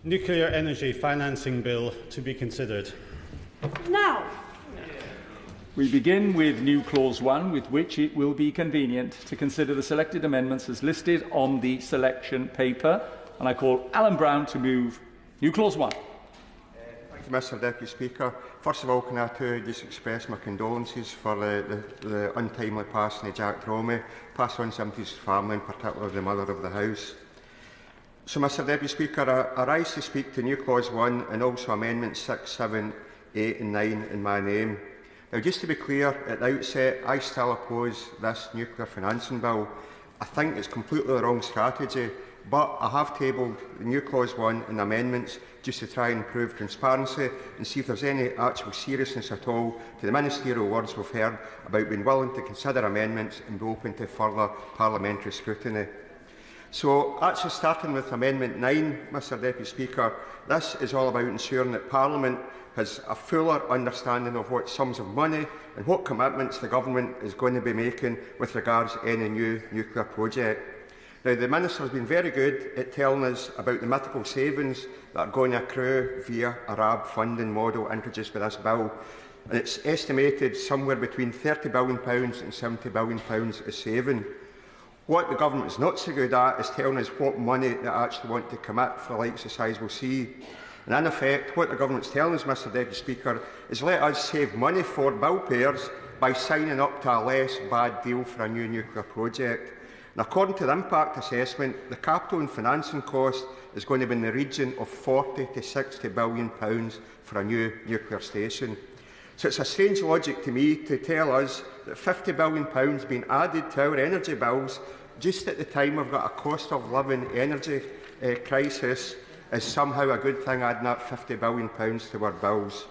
Nuclear Energy Financing Bill to be considered. Now. We begin with new Clause 1, with which it will be convenient to consider the selected amendments as listed on the selection paper. And I call Alan Brown to move new Clause 1. Thank you, Mr Deputy Speaker. First of all, can I too just express my condolences for the untimely passing of Jack Dromey. Pass on sympathies to his family, in particular the mother of the House. So, Mr Deputy Speaker, I rise to speak to new Clause 1 and also Amendments 6, 7, 8 and 9 in my name. Now, just to be clear, at the outset, I still oppose this nuclear financing bill. I think it's completely the wrong strategy, but I have tabled the new Clause 1 and amendments just to try and improve transparency and see if there's any actual seriousness at all to the ministerial words we've heard about being willing to consider amendments and be open to further parliamentary scrutiny. So, actually starting with Amendment 9, Mr Deputy Speaker, this is all about ensuring that Parliament has a fuller understanding of what sums of money and what commitments the Government is going to be making with regards to any new nuclear project. Now, the Minister has been very good at telling us about the mythical savings that are going to accrue via a RAB funding model introduced by this bill. And it's estimated somewhere between £30 billion and £70 billion is saving. What the Government is not so good at is telling us what money they actually want to commit for the likes of Sizewell C. And in effect, what the Government is telling us, Mr Deputy Speaker, is let us save money for bill payers by signing up to a less bad deal for a new nuclear project. And according to the impact assessment, the capital and financing cost is going to be in the region of £40 to £60 billion for a new nuclear station. So it's a strange logic to me to tell us that £50 billion being added to our energy bills just at the time we've got a cost of living energy crisis is somehow a good thing, adding that £50 billion to our bills.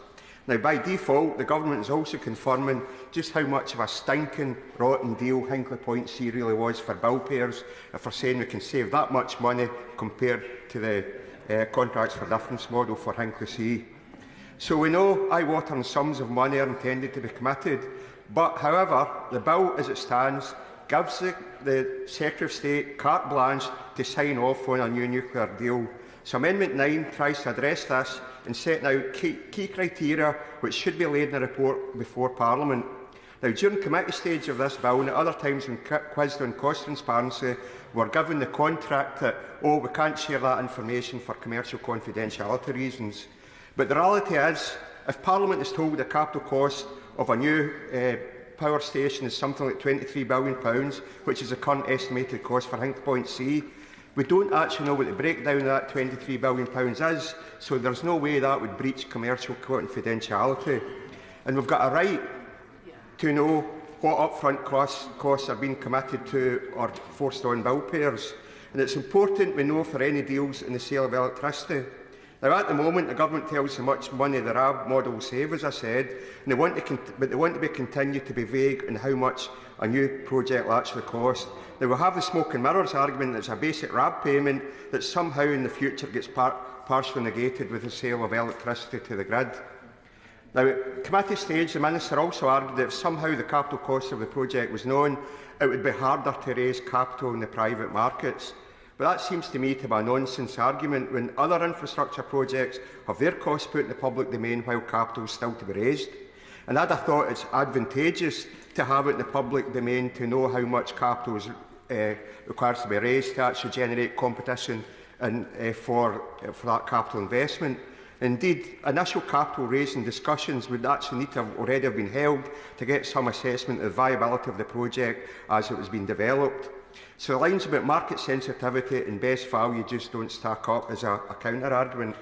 Now, by default, the Government is also confirming just how much of a stinking, rotten deal Hinkley Point C really was for bill payers if we're saying we can save that much money compared to the contracts for difference model for Hinkley C. So we know eye-watering sums of money are intended to be committed, but however, the bill as it stands gives the Secretary of State carte blanche to sign off on a new nuclear deal. So Amendment 9 tries to address this and set out key criteria which should be laid in a report before Parliament. Now, during committee stage of this bill and at other times when quizzed on cost transparency, we're given the contract that, oh, we can't share that information for commercial confidentiality reasons. But the reality is, if Parliament is told the capital cost of a new power station is something like £23 billion, which is the current estimated cost for Hinkley Point C, we don't actually know what the breakdown of that £23 billion is, so there's no way that would breach commercial confidentiality. And we've got a right to know what upfront costs are being committed to or forced on bill payers. And it's important we know for any deals in the sale of electricity. Now, at the moment, the Government tells us how much money the RAB model will save, as I said, and they want to continue to be vague on how much a new project will actually cost. Now, we have the smoke and mirrors argument that it's a basic RAB payment that somehow in the future gets partially negated with the sale of electricity to the grid. Now, at committee stage, the Minister also argued that if somehow the capital cost of the project was known, it would be harder to raise capital in the private markets. But that seems to me to be a nonsense argument when other infrastructure projects have their costs put in the public domain while capital is still to be raised. And I'd have thought it's advantageous to have it in the public domain to know how much capital is required to be raised to actually generate competition and, for that capital investment. Indeed, initial capital raising discussions would actually need to have already been held to get some assessment of the viability of the project as it was being developed. So the lines about market sensitivity and best value just don't stack up as a counter-argument.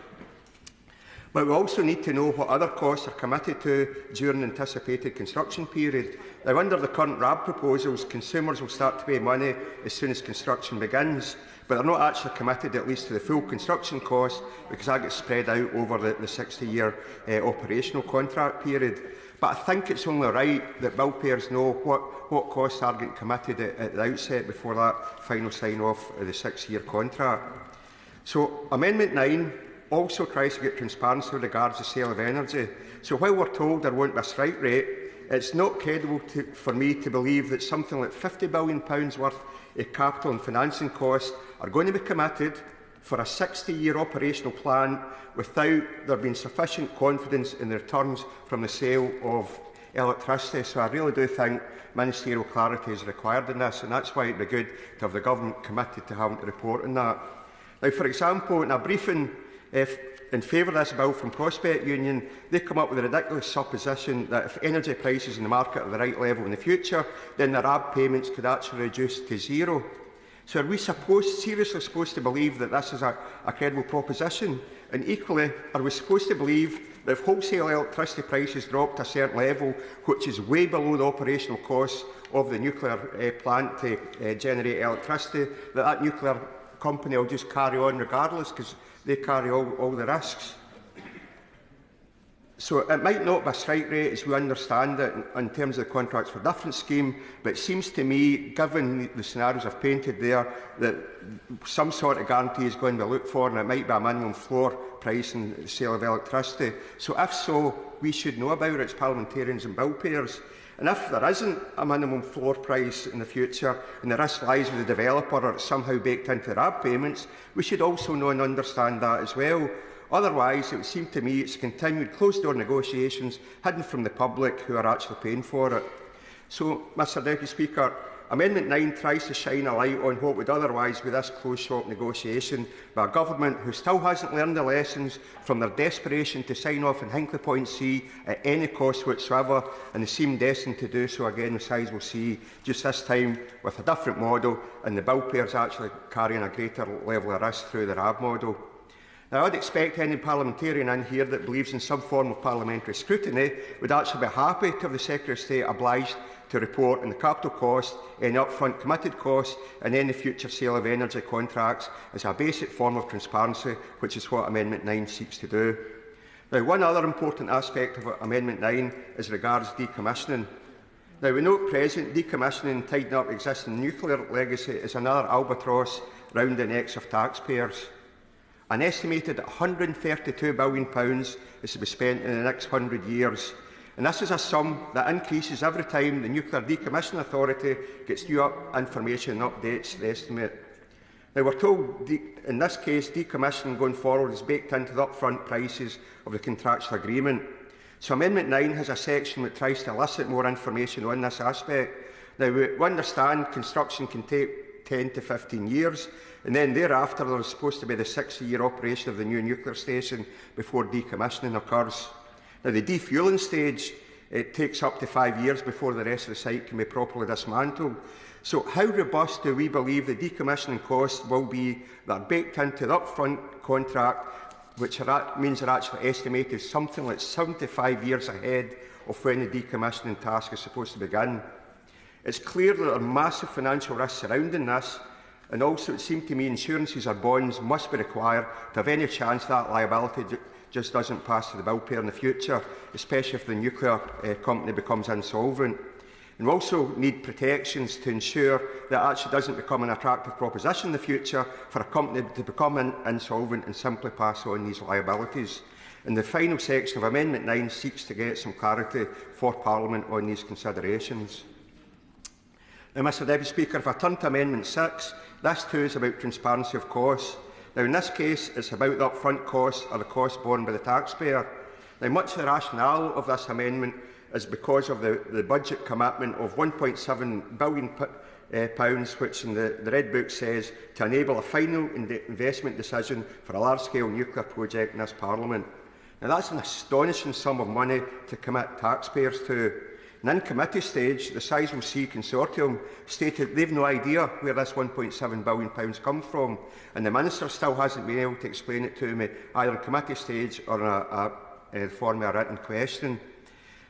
But we also need to know what other costs are committed to during the anticipated construction period. Now, under the current RAB proposals, consumers will start to pay money as soon as construction begins, but they're not actually committed at least to the full construction cost because that gets spread out over the 60-year operational contract period. But I think it's only right that bill payers know what costs are getting committed at the outset before that final sign-off of the 6-year contract. So Amendment 9 also tries to get transparency with regards to the sale of energy. So while we're told there won't be a strike rate, it's not credible for me to believe that something like £50 billion worth of capital and financing costs are going to be committed for a 60-year operational plan without there being sufficient confidence in the returns from the sale of electricity. So I really do think ministerial clarity is required in this, and that's why it would be good to have the government committed to having to report on that. Now, for example, in a briefing in favour of this bill from Prospect Union, they come up with a ridiculous supposition that if energy prices in the market are the right level in the future, then their RAB payments could actually reduce to zero. So are we seriously supposed to believe that this is a credible proposition? And equally, are we supposed to believe that if wholesale electricity prices drop to a certain level, which is way below the operational costs of the nuclear plant to generate electricity, that nuclear company will just carry on regardless because they carry all the risks? So it might not be a strike rate as we understand it in terms of the contracts for difference scheme, but it seems to me, given the scenarios I've painted there, that some sort of guarantee is going to be looked for, and it might be a minimum floor price in the sale of electricity. So if so, we should know about it as parliamentarians and bill payers. And if there isn't a minimum floor price in the future, and the risk lies with the developer or it's somehow baked into the RAB payments, we should also know and understand that as well. Otherwise, it would seem to me it's continued closed-door negotiations hidden from the public who are actually paying for it. So, Mr Deputy Speaker, Amendment 9 tries to shine a light on what would otherwise be this closed-shop negotiation by a government who still hasn't learned the lessons from their desperation to sign off in Hinkley Point C at any cost whatsoever, and they seem destined to do so again with Sizewell C, just this time with a different model, and the bill payers actually carrying a greater level of risk through the RAB model. Now, I'd expect any parliamentarian in here that believes in some form of parliamentary scrutiny would actually be happy to have the Secretary of State obliged to report on the capital cost, any upfront committed costs and any future sale of energy contracts as a basic form of transparency, which is what Amendment 9 seeks to do. Now, one other important aspect of Amendment 9 is regards decommissioning. Now, we know at present decommissioning and tidying up existing nuclear legacy is another albatross round the necks of taxpayers. An estimated £132 billion is to be spent in the next 100 years. And this is a sum that increases every time the Nuclear Decommissioning Authority gets new information and updates the estimate. Now, we're told, in this case, decommissioning going forward is baked into the upfront prices of the contractual agreement. So Amendment 9 has a section that tries to elicit more information on this aspect. Now, we understand construction can take 10 to 15 years, and then thereafter there is supposed to be the 60-year operation of the new nuclear station before decommissioning occurs. Now, the defuelling stage, it takes up to 5 years before the rest of the site can be properly dismantled. So how robust do we believe the decommissioning costs will be that are baked into the upfront contract, which means they're actually estimated something like 75 years ahead of when the decommissioning task is supposed to begin? It's clear that there are massive financial risks surrounding this, and also it seems to me insurances or bonds must be required to have any chance that liability just doesn't pass to the bill payer in the future, especially if the nuclear company becomes insolvent. And we also need protections to ensure that it actually doesn't become an attractive proposition in the future for a company to become insolvent and simply pass on these liabilities. And the final section of Amendment 9 seeks to get some clarity for Parliament on these considerations. Now, Mr Deputy Speaker, if I turn to Amendment 6, this too is about transparency of costs. Now, in this case, it's about the upfront costs or the costs borne by the taxpayer. Now, much of the rationale of this amendment is because of the budget commitment of £1.7 billion, which in the Red Book says to enable a final investment decision for a large-scale nuclear project in this Parliament. Now, that's an astonishing sum of money to commit taxpayers to. And in committee stage, the Sizewell C Consortium stated they've no idea where this £1.7 billion comes from, and the Minister still hasn't been able to explain it to me, either in committee stage or in the form of a written question.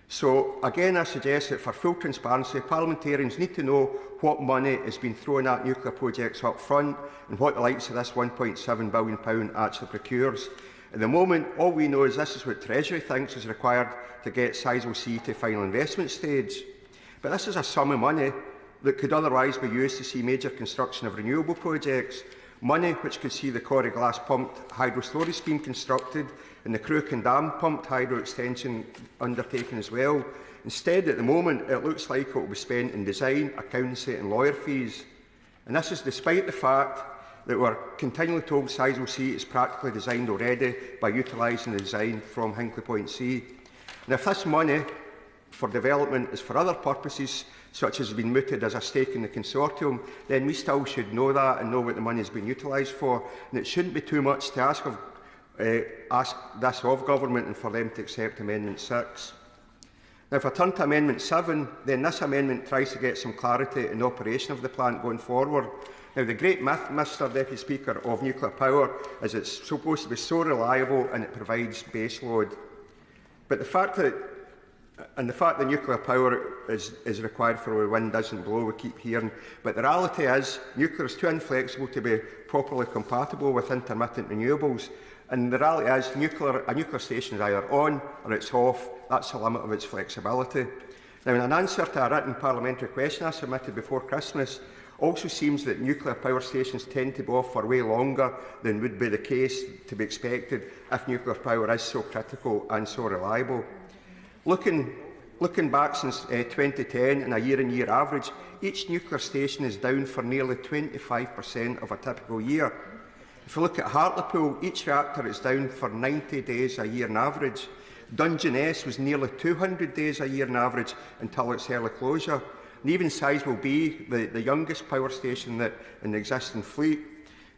So, again, I suggest that for full transparency, parliamentarians need to know what money is being thrown at nuclear projects up front and what the likes of this £1.7 billion actually procures. At the moment, all we know is this is what Treasury thinks is required to get Sizewell C to final investment stage. But this is a sum of money that could otherwise be used to see major construction of renewable projects, money which could see the Corrie Glass pumped hydro storage scheme constructed and the Cruachan Dam pumped hydro extension undertaken as well. Instead, at the moment, it looks like it will be spent in design, accountancy and lawyer fees. And this is despite the fact that we're continually told Sizewell C is practically designed already by utilising the design from Hinkley Point C. And if this money for development is for other purposes, such as being mooted as a stake in the consortium, then we still should know that and know what the money has been utilised for. And it shouldn't be too much to ask this of government and for them to accept Amendment 6. Now, if I turn to Amendment 7, then this amendment tries to get some clarity in the operation of the plant going forward. Now, the great myth, Mr Deputy Speaker, of nuclear power is it's supposed to be so reliable and it provides base load. But the fact that nuclear power is required for when the wind doesn't blow, we keep hearing. But the reality is nuclear is too inflexible to be properly compatible with intermittent renewables. And the reality is a nuclear station is either on or it's off. That's the limit of its flexibility. Now, in an answer to a written parliamentary question I submitted before Christmas, also seems that nuclear power stations tend to be off for way longer than would be the case to be expected if nuclear power is so critical and so reliable. Looking back since 2010 and a year-on-year average, each nuclear station is down for nearly 25% of a typical year. If we look at Hartlepool, each reactor is down for 90 days a year on average. Dungeness was nearly 200 days a year on average until its early closure. And even Sizewell B, the youngest power station in the existing fleet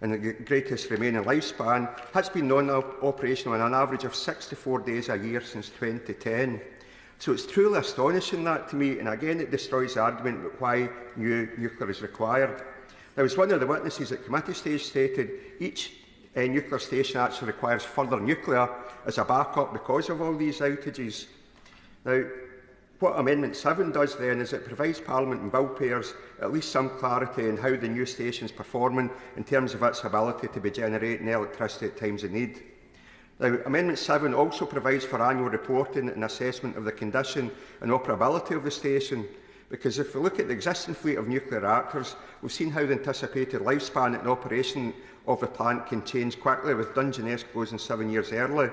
and the greatest remaining lifespan, has been non-operational on an average of 64 days a year since 2010. So it's truly astonishing, that to me, and again it destroys the argument about why new nuclear is required. Now, as one of the witnesses at committee stage stated, each nuclear station actually requires further nuclear as a backup because of all these outages. Now, what Amendment 7 does then is it provides Parliament and bill payers at least some clarity on how the new station is performing in terms of its ability to be generating electricity at times of need. Now, Amendment 7 also provides for annual reporting and assessment of the condition and operability of the station, because if we look at the existing fleet of nuclear reactors, we've seen how the anticipated lifespan and operation of the plant can change quickly, with Dungeness closing 7 years early.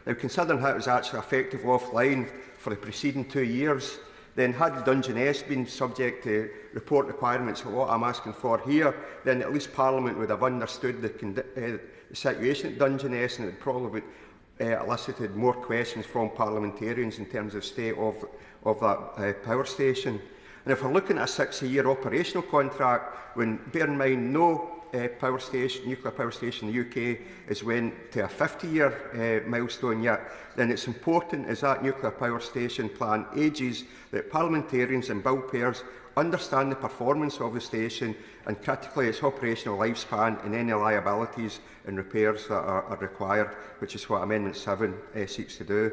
Now, considering how it was actually effectively offline for the preceding 2 years, then had Dungeness been subject to report requirements for what I'm asking for here, then at least Parliament would have understood the situation at Dungeness, and it probably elicited more questions from parliamentarians in terms of state of that power station. And if we're looking at a 60-year operational contract, when, bear in mind, no nuclear power station in the UK is went to a 50-year milestone yet, then it's important as that nuclear power station plan ages that parliamentarians and bill payers understand the performance of the station and critically its operational lifespan and any liabilities and repairs that are required, which is what Amendment 7 seeks to do.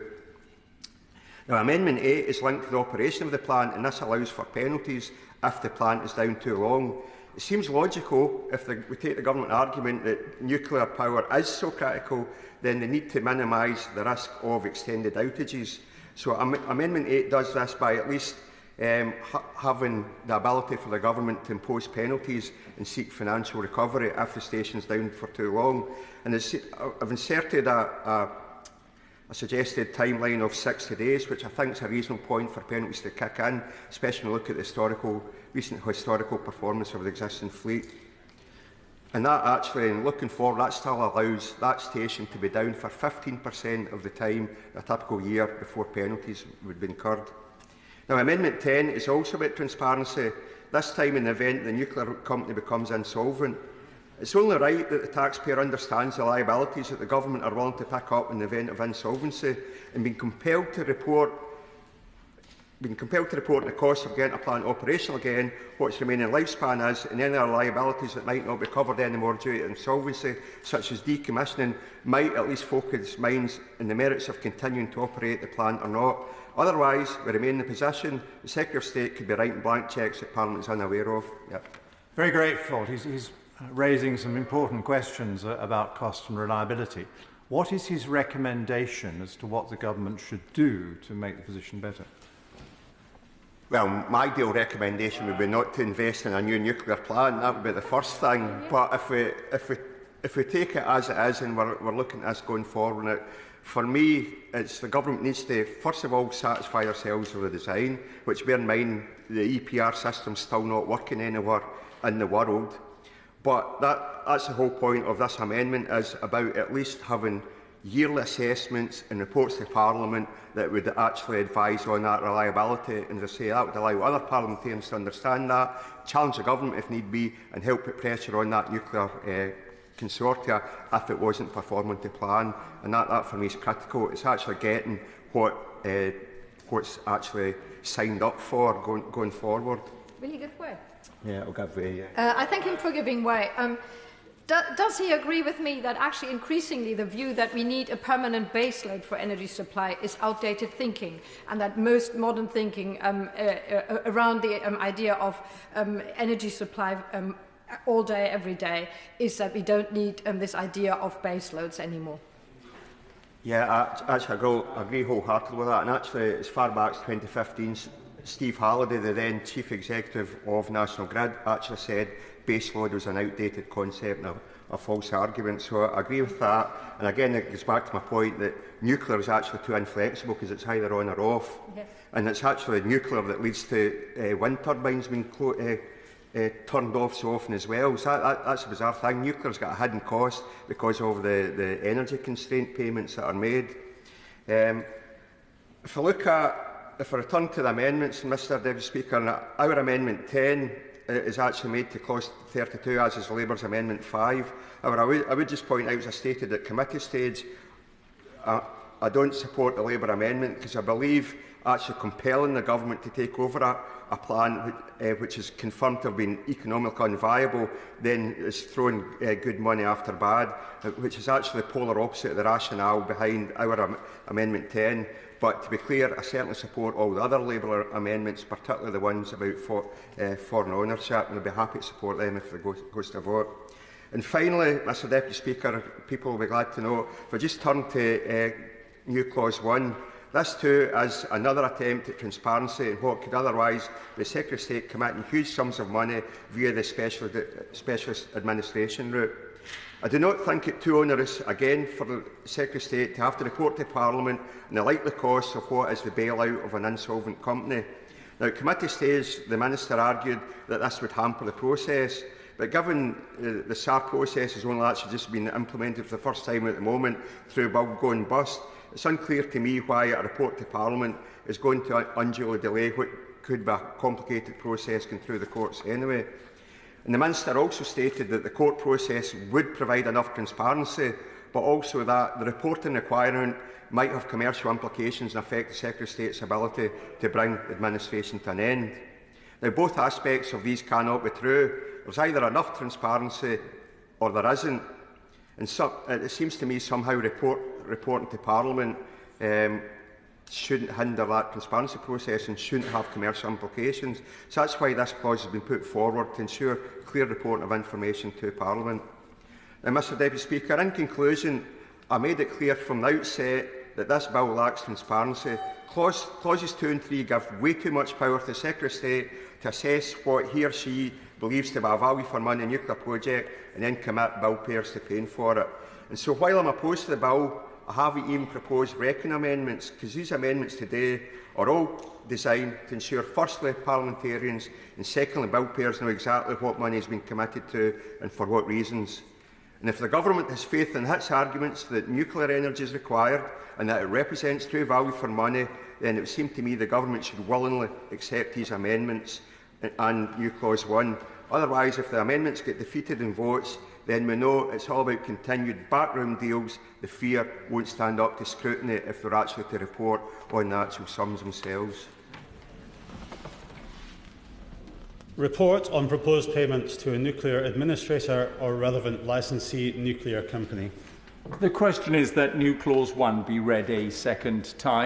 Now, Amendment 8 is linked to the operation of the plant, and this allows for penalties if the plant is down too long. It seems logical, if we take the government argument that nuclear power is so critical, then they need to minimise the risk of extended outages. So Amendment 8 does this by at least having the ability for the government to impose penalties and seek financial recovery if the station is down for too long. And I've inserted a suggested timeline of 60 days, which I think is a reasonable point for penalties to kick in, especially when we look at the recent historical performance of the existing fleet. And that actually, in looking forward, that still allows that station to be down for 15% of the time a typical year before penalties would be incurred. Now, Amendment 10 is also about transparency, this time in the event the nuclear company becomes insolvent. It's only right that the taxpayer understands the liabilities that the government are willing to pick up in the event of insolvency, and being compelled to report the cost of getting a plant operational again, what its remaining lifespan is, and any other liabilities that might not be covered anymore due to insolvency, such as decommissioning, might at least focus minds on the merits of continuing to operate the plant or not. Otherwise, we remain in the position the Secretary of State could be writing blank cheques that Parliament is unaware of. Yep. Very grateful. He's raising some important questions about cost and reliability. What is his recommendation as to what the government should do to make the position better? Well, my ideal recommendation would be not to invest in a new nuclear plant. That would be the first thing. But if we take it as it is and we're looking at this going forward, for me, it's the government needs to first of all satisfy ourselves with the design, which, bear in mind, the EPR system's still not working anywhere in the world. But that's the whole point of this amendment, is about at least having yearly assessments and reports to Parliament that would actually advise on that reliability. And as I say, that would allow other parliamentarians to understand that, challenge the government if need be, and help put pressure on that nuclear consortia if it wasn't performing to plan. And that for me is critical. It's actually getting what's actually signed up for going forward. Will you give way? Yeah, I'll give way. I thank him for giving way. Does he agree with me that actually increasingly the view that we need a permanent baseload for energy supply is outdated thinking, and that most modern thinking around the idea of energy supply all day, every day, is that we don't need this idea of baseloads anymore? Yeah, actually, I agree wholeheartedly with that. And actually, as far back as 2015, Steve Halliday, the then Chief Executive of National Grid, actually said baseload was an outdated concept and a false argument. So I agree with that. And again, it goes back to my point that nuclear is actually too inflexible because it's either on or off. Yes. And it's actually nuclear that leads to wind turbines being turned off so often as well. So that's a bizarre thing. Nuclear's got a hidden cost because of the energy constraint payments that are made. If I return to the amendments, Mr Deputy Speaker, our Amendment 10 is actually made to cost 32, as is Labour's Amendment 5. However, I would just point out, as I stated at committee stage, I don't support the Labour amendment because I believe actually compelling the government to take over a plan which is confirmed to have been economically unviable then is throwing good money after bad, which is actually the polar opposite of the rationale behind our Amendment 10. But to be clear, I certainly support all the other Labour amendments, particularly the ones about foreign ownership, and I'd be happy to support them if it goes to vote. And finally, Mr Deputy Speaker, people will be glad to know, if I just turn to new Clause 1, this too is another attempt at transparency in what could otherwise be the Secretary of State committing huge sums of money via the specialist administration route. I do not think it too onerous, again, for the Secretary of State to have to report to Parliament on the likely costs of what is the bailout of an insolvent company. Now, at committee stage, the Minister argued that this would hamper the process, but given the SAR process has only actually just been implemented for the first time at the moment through a bill going bust, it's unclear to me why a report to Parliament is going to unduly delay what could be a complicated process going through the courts anyway. And the Minister also stated that the court process would provide enough transparency, but also that the reporting requirement might have commercial implications and affect the Secretary of State's ability to bring administration to an end. Now, both aspects of these cannot be true. There's either enough transparency or there isn't. And it seems to me somehow reporting to Parliament shouldn't hinder that transparency process and shouldn't have commercial implications. So that's why this clause has been put forward, to ensure clear reporting of information to Parliament. Now, Mr Deputy Speaker, in conclusion, I made it clear from the outset that this bill lacks transparency. Clauses 2 and 3 give way too much power to the Secretary of State to assess what he or she believes to be a value for money nuclear project and then commit bill payers to paying for it. And so while I'm opposed to the bill, I haven't even proposed wrecking amendments, because these amendments today are all designed to ensure, firstly, parliamentarians and secondly, bill payers know exactly what money has been committed to and for what reasons. And if the government has faith in its arguments that nuclear energy is required and that it represents true value for money, then it would seem to me the government should willingly accept these amendments and new Clause 1. Otherwise, if the amendments get defeated in votes, then we know it's all about continued backroom deals. The fear won't stand up to scrutiny if they're actually to report on the actual sums themselves. Report on proposed payments to a nuclear administrator or relevant licensee nuclear company. The question is that new Clause 1 be read a second time.